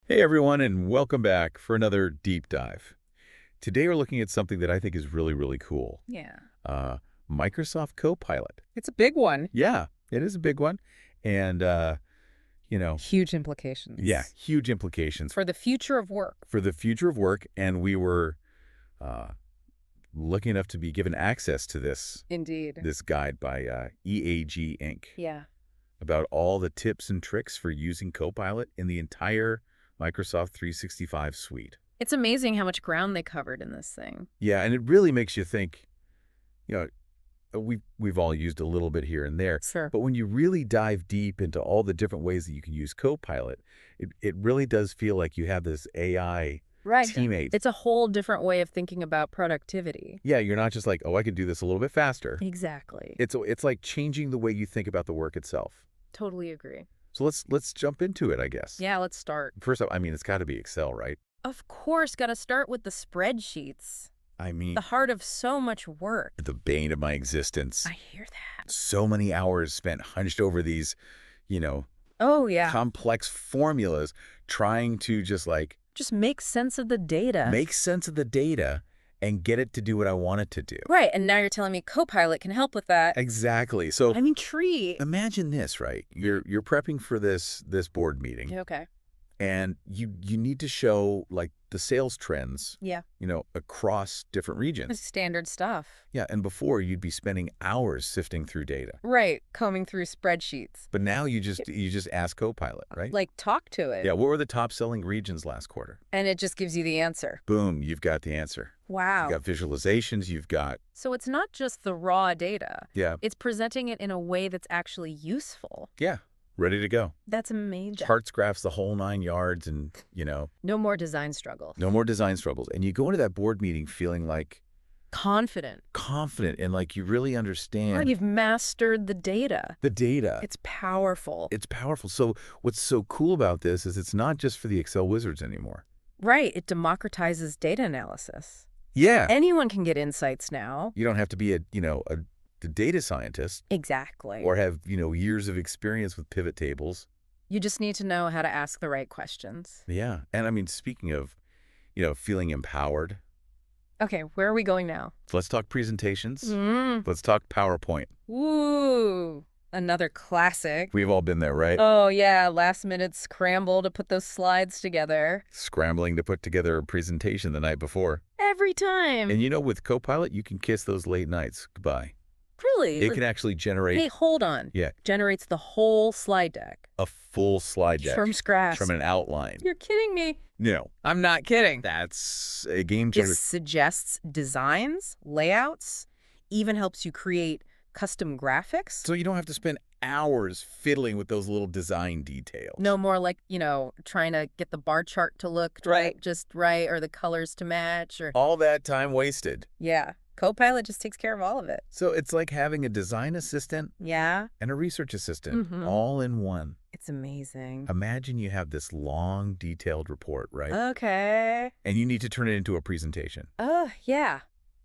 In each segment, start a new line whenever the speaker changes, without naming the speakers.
Hey everyone, and welcome back for another deep dive. Today we're looking at something that I think is really, really cool.
Yeah.
Uh, Microsoft Copilot.
It's a big one.
Yeah, it is a big one. And,
Huge implications.
yeah, huge implications
For the future of work.
for the future of work. And we were uh, lucky enough to be given access to
Indeed.
this guide by EAG Inc.
Yeah.
about all the tips and tricks for using Copilot in the entire Microsoft 365 suite.
It's amazing how much ground they covered in this thing.
Yeah, and it really makes you think, you know, we've all used a little bit here and there,
Sure.
but when you really dive deep into all the different ways that you can use Copilot, it really does feel like you have this AI teammate.
It's a whole different way of thinking about productivity.
Yeah, you're not just like, oh, I can do this a little bit faster.
Exactly.
It's like changing the way you think about the work itself.
Totally agree.
So let's jump into it, I guess.
Yeah, let's start.
First up, I mean, it's got to be Excel, right?
Of course, got to start with the spreadsheets.
I mean,
The heart of so much work.
the bane of my existence.
I hear that.
So many hours spent hunched over these,
Oh, yeah.
complex formulas trying to just
Just make sense of the data.
make sense of the data and get it to do what I want it to do.
Right, and now you're telling me Copilot can help with that.
Exactly. So
I mean, tree.
imagine this, right? You're prepping for this board meeting,
Okay.
and you need to show like the sales trends,
Yeah.
across different regions.
Standard stuff.
Yeah, and before you'd be spending hours sifting through data.
Right, combing through spreadsheets.
But now you just ask Copilot, right?
Like, talk to it.
Yeah, what were the top selling regions last quarter?
And it just gives you the answer.
Boom, you've got the answer.
Wow.
You've got visualizations, you've got,
So it's not just the raw data.
yeah,
It's presenting it in a way that's actually useful.
ready to go.
That's amazing.
Charts, graphs, the whole 9 yards, and,
No more design struggles.
no more design struggles. And you go into that board meeting feeling like
Confident.
confident and like you really
Oh,
understand
you've mastered the data.
the data.
It's powerful.
It's powerful. So what's so cool about this is it's not just for the Excel wizards anymore.
Right, it democratizes data analysis.
Yeah.
Anyone can get insights now.
You don't have to be a data scientist
Exactly.
or have, years of experience with pivot tables.
You just need to know how to ask the right questions.
Yeah. And I mean, speaking of, feeling empowered,
Okay, where are we going now?
let's talk presentations.
Mm.
Let's talk PowerPoint.
Ooh, another classic.
We've all been there, right?
Oh, yeah, last minute scramble to put those slides together.
Scrambling to put together a presentation the night before.
Every time.
And with Copilot, you can kiss those late nights goodbye.
Really?
It can actually generate
Hey, hold on.
Yeah.
Generates the whole slide deck.
a full slide deck
From scratch.
from an outline.
You're kidding me.
No,
I'm not kidding.
that's a game
It
changer.
suggests designs, layouts, even helps you create custom graphics.
So you don't have to spend hours fiddling with those little design details.
No more like, trying to get the bar chart to look just right or the colors to match or
All that time wasted.
yeah. Copilot just takes care of all of it.
So it's like having a design assistant
Yeah.
and a research assistant
Mhm.
all in one.
It's amazing.
Imagine you have this long, detailed report, right?
Okay.
And you need to turn it into a presentation.
Yeah.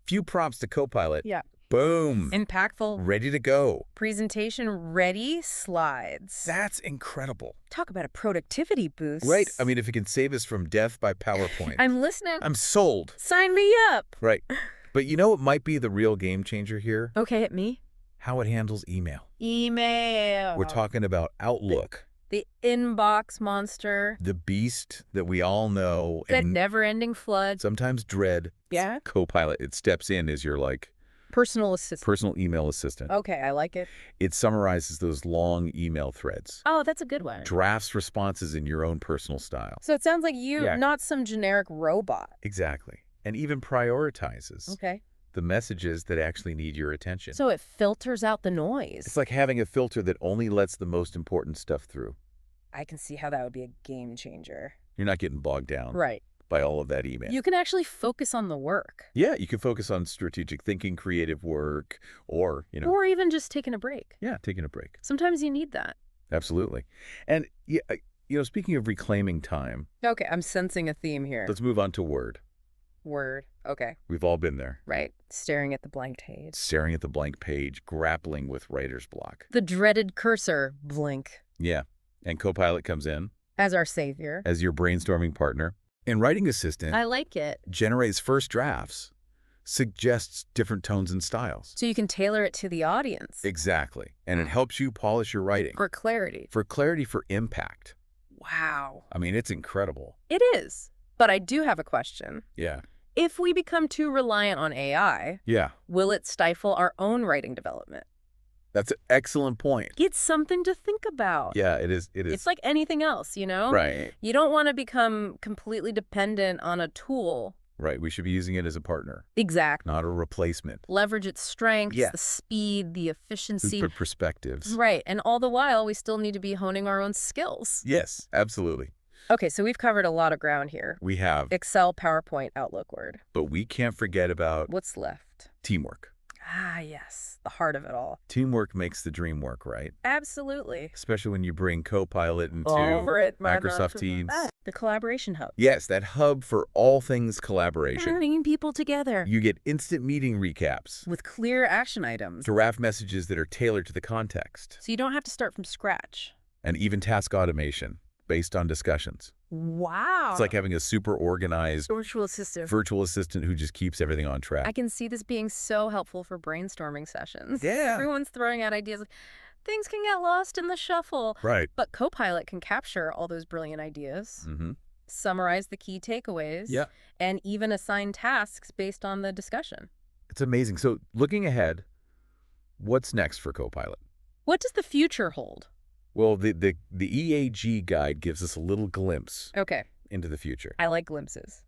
Few prompts to Copilot.
Yeah.
Boom.
Impactful.
Ready to go.
Presentation ready slides.
That's incredible.
Talk about a productivity boost.
Right? I mean, if it can save us from death by PowerPoint.
I'm listening.
I'm sold.
Sign me up.
Right. But you know what might be the real game changer here?
Okay, hit me.
How it handles email.
Email.
We're talking about Outlook,
The inbox monster.
the beast that we all know
That
and
never-ending flood.
sometimes dread.
Yeah.
Copilot, it steps in as your
Personal assistant.
personal email assistant.
Okay, I like it.
It summarizes those long email threads,
Oh, that's a good one.
drafts responses in your own personal style.
So it sounds like you,
Yeah.
not some generic robot.
Exactly. And even prioritizes
Okay.
the messages that actually need your attention.
So it filters out the noise.
It's like having a filter that only lets the most important stuff through.
I can see how that would be a game changer.
You're not getting bogged down
Right.
by all of that email.
You can actually focus on the work.
Yeah, you can focus on strategic thinking, creative work, or,
Or even just taking a break.
yeah, taking a break.
Sometimes you need that.
Absolutely. And, yeah, speaking of reclaiming time,
Okay, I'm sensing a theme here.
let's move on to Word.
Word. Okay,
We've all been there.
right. Staring at the blank page.
Staring at the blank page, grappling with writer's block.
The dreaded cursor. Blink.
Yeah. And Copilot comes in
As our savior.
as your brainstorming partner. And Writing Assistant
I like it.
generates first drafts, suggests different tones and styles.
So you can tailor it to the audience.
Exactly. And it helps you polish your writing.
For clarity.
For clarity, for impact.
Wow.
I mean, it's incredible.
It is. But I do have a question.
Yeah.
If we become too reliant on AI,
Yeah.
will it stifle our own writing development?
That's an excellent point.
It's something to think about.
Yeah, it is. It is.
It's like anything else, you know?
Right.
You don't want to become completely dependent on a tool.
Right. We should be using it as a partner,
Exactly.
not a replacement.
Leverage its strengths,
Yeah.
the speed, the efficiency.
For perspectives.
Right. And all the while, we still need to be honing our own skills.
Yes, absolutely.
Okay, so we've covered a lot of ground here.
We have.
Excel, PowerPoint, Outlook, Word.
But we can't forget about
What's left?
teamwork.
Ah, yes. The heart of it all.
Teamwork makes the dream work, right?
Absolutely.
Especially when you bring Copilot into Microsoft Teams.
The collaboration hub.
Yes, that hub for all things collaboration.
Bringing people together.
You get instant meeting recaps,
With clear action items.
draft messages that are tailored to the context,
So you don't have to start from scratch.
and even task automation based on discussions.
Wow.
It's like having a super organized
virtual assistant.
virtual assistant who just keeps everything on track.
I can see this being so helpful for brainstorming sessions.
Yeah.
Everyone's throwing out ideas. Things can get lost in the shuffle.
Right.
But Copilot can capture all those brilliant ideas,
Mm-hmm.
summarize the key takeaways,
Yeah.
and even assign tasks based on the discussion.
It's amazing. So looking ahead, what's next for Copilot?
What does the future hold?
Well, the EAG guide gives us a little glimpse
Okay,
into the future.
I like glimpses.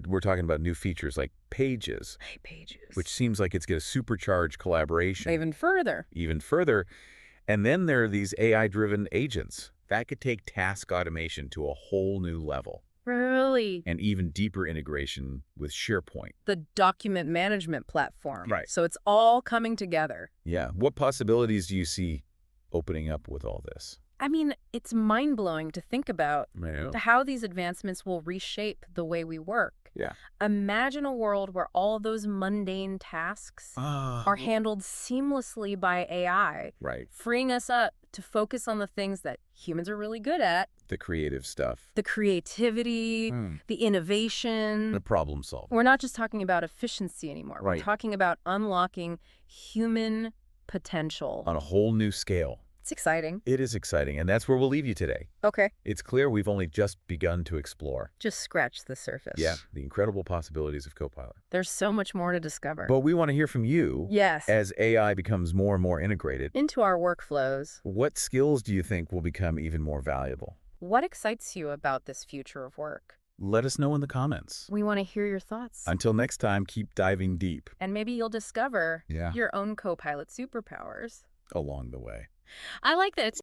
We're talking about new features like Pages,
Hey, Pages.
which seems like it's going to supercharge collaboration
Even further.
even further. And then there are these AI-driven agents that could take task automation to a whole new level,
Really?
and even deeper integration with SharePoint.
The document management platform.
Right.
So it's all coming together.
Yeah. What possibilities do you see opening up with all this?
I mean, it's mind-blowing to think about
Yeah.
how these advancements will reshape the way we work.
Yeah.
Imagine a world where all of those mundane tasks are handled seamlessly by AI,
Right.
freeing us up to focus on the things that humans are really good at,
The creative stuff.
the creativity, the innovation.
The problem solving.
We're not just talking about efficiency anymore.
Right.
We're talking about unlocking human potential.
On a whole new scale.
It's exciting.
It is exciting, and that's where we'll leave you today.
Okay.
It's clear we've only just begun to explore.
Just scratch the surface.
Yeah, the incredible possibilities of Copilot.
There's so much more to discover.
But we want to hear from you.
Yes.
As AI becomes more and more integrated.
Into our workflows.
What skills do you think will become even more valuable?
What excites you about this future of work?
Let us know in the comments.
We want to hear your thoughts.
Until next time, keep diving deep
And maybe you'll discover
Yeah.
your own Copilot superpowers.
along the way.
I like that.